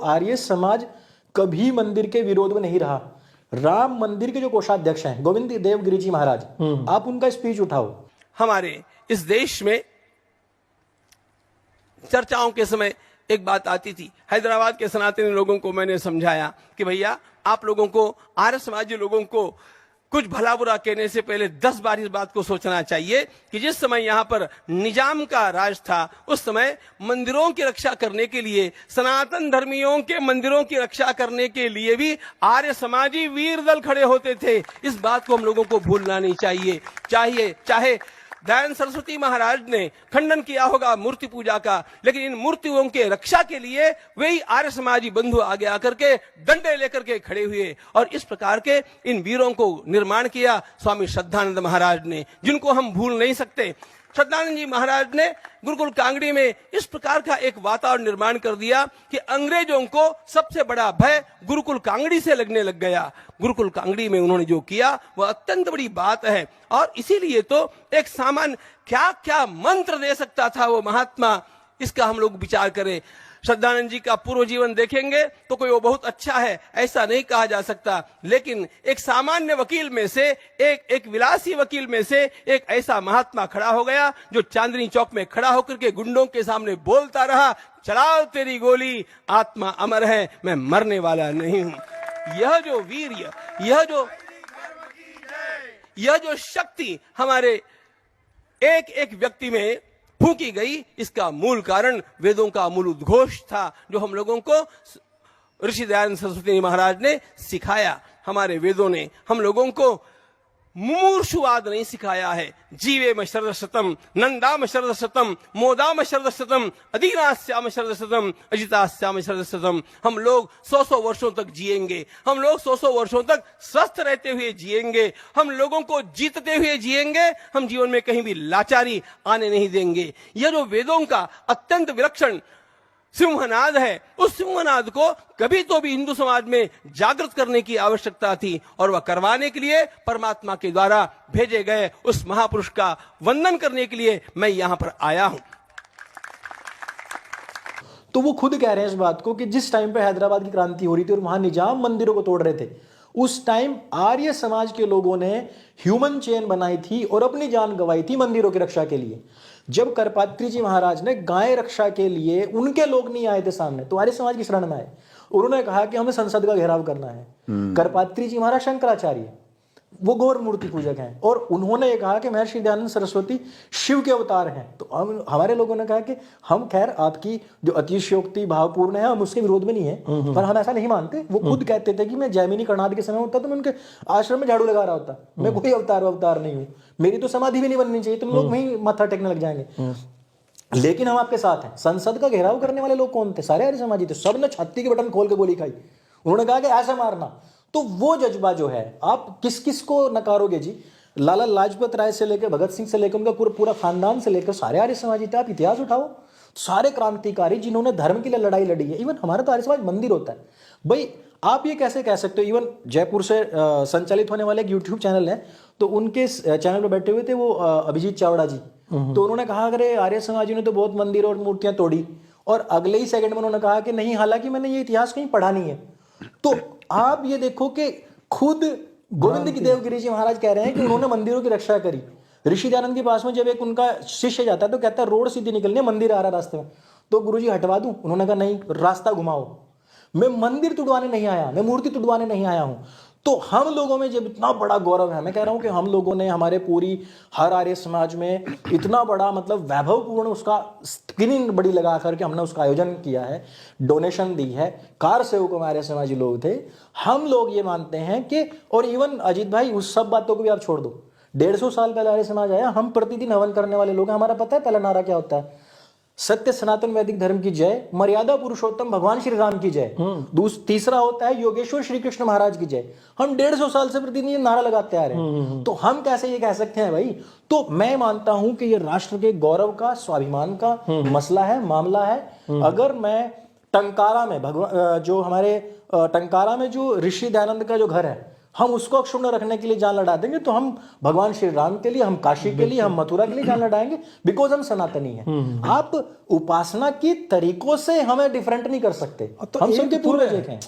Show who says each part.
Speaker 1: आर्य समाज कभी मंदिर के विरोध में नहीं रहा। राम मंदिर के जो कोषाध्यक्ष हैं गोविंद देवगिरी जी महाराज, आप उनका स्पीच उठाओ।
Speaker 2: हमारे इस देश में चर्चाओं के समय एक बात आती थी, हैदराबाद के सनातनी लोगों को मैंने समझाया कि भैया आप लोगों को, आर्य समाजी लोगों को कुछ भला बुरा कहने से पहले 10 बार इस बात को सोचना चाहिए कि जिस समय यहाँ पर निजाम का राज था उस समय मंदिरों की रक्षा करने के लिए, सनातन धर्मियों के मंदिरों की रक्षा करने के लिए भी आर्य समाजी वीर दल खड़े होते थे। इस बात को हम लोगों को भूलना नहीं चाहिए। चाहे दयानंद सरस्वती महाराज ने खंडन किया होगा मूर्ति पूजा का, लेकिन इन मूर्तियों के रक्षा के लिए वही आर्य समाजी बंधु आगे आकर के डंडे लेकर के खड़े हुए और इस प्रकार के इन वीरों को निर्माण किया स्वामी श्रद्धानंद महाराज ने, जिनको हम भूल नहीं सकते। श्रद्धानंद जी महाराज ने गुरुकुल कांगड़ी में इस प्रकार का एक वातावरण निर्माण कर दिया कि अंग्रेजों को सबसे बड़ा भय गुरुकुल कांगड़ी से लगने लग गया। गुरुकुल कांगड़ी में उन्होंने जो किया वह अत्यंत बड़ी बात है और इसीलिए तो एक सामान्य क्या क्या मंत्र दे सकता था वो महात्मा, इसका हम लोग विचार करें। श्रद्धानंद जी का पूर्व जीवन देखेंगे तो कोई वो बहुत अच्छा है ऐसा नहीं कहा जा सकता, लेकिन एक सामान्य वकील में से, एक विलासी वकील में से एक ऐसा महात्मा खड़ा हो गया जो चांदनी चौक में खड़ा होकर के गुंडों के सामने बोलता रहा, चलाओ तेरी गोली, आत्मा अमर है, मैं मरने वाला नहीं हूं। यह जो वीर्य, यह जो शक्ति हमारे एक एक व्यक्ति में फूंकी गई, इसका मूल कारण वेदों का मूल उद्घोष था जो हम लोगों को ऋषि दयानंद सरस्वती महाराज ने सिखाया। हमारे वेदों ने हम लोगों को मुमूर्षुवाद नहीं सिखाया है। जीवेम शरदशतम, नंदाम शरदशतम, मोदाम शरदशतम, अधीनास्याम शरदशतम, अजितास्याम शरदशतम। हम लोग 100 वर्षों तक जिएंगे, हम लोग 100 वर्षों तक स्वस्थ रहते हुए जिएंगे, हम लोगों को जीतते हुए जिएंगे, हम जीवन में कहीं भी लाचारी आने नहीं देंगे। यह जो वेदों का अत्यंत विलक्षण सिंहनाद है, उस सिंहनाद को कभी तो भी हिंदू समाज में जागृत करने की आवश्यकता थी और वह करवाने के लिए परमात्मा के द्वारा भेजे गए उस महापुरुष का वंदन करने के लिए मैं यहां पर आया हूं।
Speaker 1: तो वो खुद कह रहे हैं इस बात को कि जिस टाइम पे हैदराबाद की क्रांति हो रही थी और वहां निजाम मंदिरों को तोड़ रहे थे, उस टाइम आर्य समाज के लोगों ने ह्यूमन चेन बनाई थी और अपनी जान गंवाई थी मंदिरों की रक्षा के लिए। जब करपात्री जी महाराज ने गाय रक्षा के लिए, उनके लोग नहीं आए थे सामने, तो आर्य समाज की शरण में आए। उन्होंने कहा कि हमें संसद का घेराव करना है। करपात्री जी महाराज शंकराचार्य, वो गौर मूर्ति पूजक हैं और उन्होंने ये कहा कि महर्षि दयानंद सरस्वती शिव के अवतार हैं। तो हमारे लोगों ने कहा कि हम खैर आपकी जो अतिशयोक्ति भावपूर्ण है हम उसके विरोध में नहीं है, पर हम ऐसा नहीं मानते। वो खुद कहते थे कि मैं जैमिनी कर्णाद के समय होता तो मैं उनके आश्रम में झाड़ू लगा रहा होता, मैं कोई अवतार नहीं हूँ, मेरी तो समाधि भी नहीं बननी चाहिए, तुम लोग वहीं माथा टेकने लग जाएंगे। लेकिन हम आपके साथ हैं। संसद का घेराव करने वाले लोग कौन थे? सारे आर्य समाजी थे। सब ने छाती के बटन खोल के गोली खाई। उन्होंने कहा कि ऐसा मारना। तो वो जज्बा जो है, आप किस किस को नकारोगे जी? लाला लाजपत राय से लेकर भगत सिंह से लेकर उनका पूरा खानदान से लेकर सारे आर्य समाजी थे। आप इतिहास उठाओ, सारे क्रांतिकारी जिन्होंने धर्म के लिए लड़ाई लड़ी है। इवन हमारा तो आर्य समाज मंदिर होता है भाई। आप ये कैसे कह सकते हो? इवन जयपुर से संचालित होने वाले एक यूट्यूब चैनल है, तो उनके चैनल पर बैठे हुए थे वो अभिजीत चावड़ा जी। तो उन्होंने कहा अरे आर्य समाजी ने तो बहुत मंदिर और मूर्तियां तोड़ी, और अगले ही सेकंड में उन्होंने कहा कि नहीं, हालांकि मैंने ये इतिहास कहीं पढ़ा नहीं है। तो आप ये देखो कि खुद गोविंद की देवगिरी जी महाराज कह रहे हैं कि उन्होंने मंदिरों की रक्षा करी। ऋषि दयानंद के पास में जब एक उनका शिष्य जाता है तो कहता है रोड सीधी निकलनी है, मंदिर आ रहा रास्ते में, तो गुरुजी हटवा दूं? उन्होंने कहा नहीं, रास्ता घुमाओ, मैं मंदिर तुड़वाने नहीं आया, मैं मूर्ति तुड़वाने नहीं आया हूं। तो हम लोगों में जब इतना बड़ा गौरव है, मैं कह रहा हूं कि हम लोगों ने हमारे पूरी हर आर्य समाज में इतना बड़ा मतलब वैभवपूर्ण उसका स्क्रीनिंग बड़ी लगा करके हमने उसका आयोजन किया है, डोनेशन दी है, कार सेवक हमारे समाजी लोग थे। हम लोग ये मानते हैं कि, और इवन अजीत भाई उस सब बातों को भी आप छोड़ दो, 150 साल पहले आर्य समाज आया, हम प्रतिदिन हवन करने वाले लोग हैं। हमारा पता है पहला नारा क्या होता है? सत्य सनातन वैदिक धर्म की जय, मर्यादा पुरुषोत्तम भगवान श्री राम की जय। तीसरा होता है योगेश्वर श्री कृष्ण महाराज की जय। हम 150 साल से प्रतिदिन ये नारा लगाते आ रहे हैं, तो हम कैसे ये कह सकते हैं भाई? तो मैं मानता हूं कि ये राष्ट्र के गौरव का, स्वाभिमान का मसला है, मामला है। अगर मैं टंकारा में जो हमारे टंकारा में जो ऋषि दयानंद का जो घर है, हम उसको अक्षुण्ण रखने के लिए जान लड़ा देंगे, तो हम भगवान श्री राम के लिए, हम काशी के लिए, हम मथुरा के लिए जान लड़ाएंगे, बिकॉज हम सनातनी हैं। आप उपासना की तरीकों से हमें डिफरेंट नहीं कर सकते,
Speaker 3: तो
Speaker 1: हम
Speaker 3: एक
Speaker 1: सबके
Speaker 3: तो
Speaker 1: पूर्वज
Speaker 3: है,
Speaker 1: एक हैं।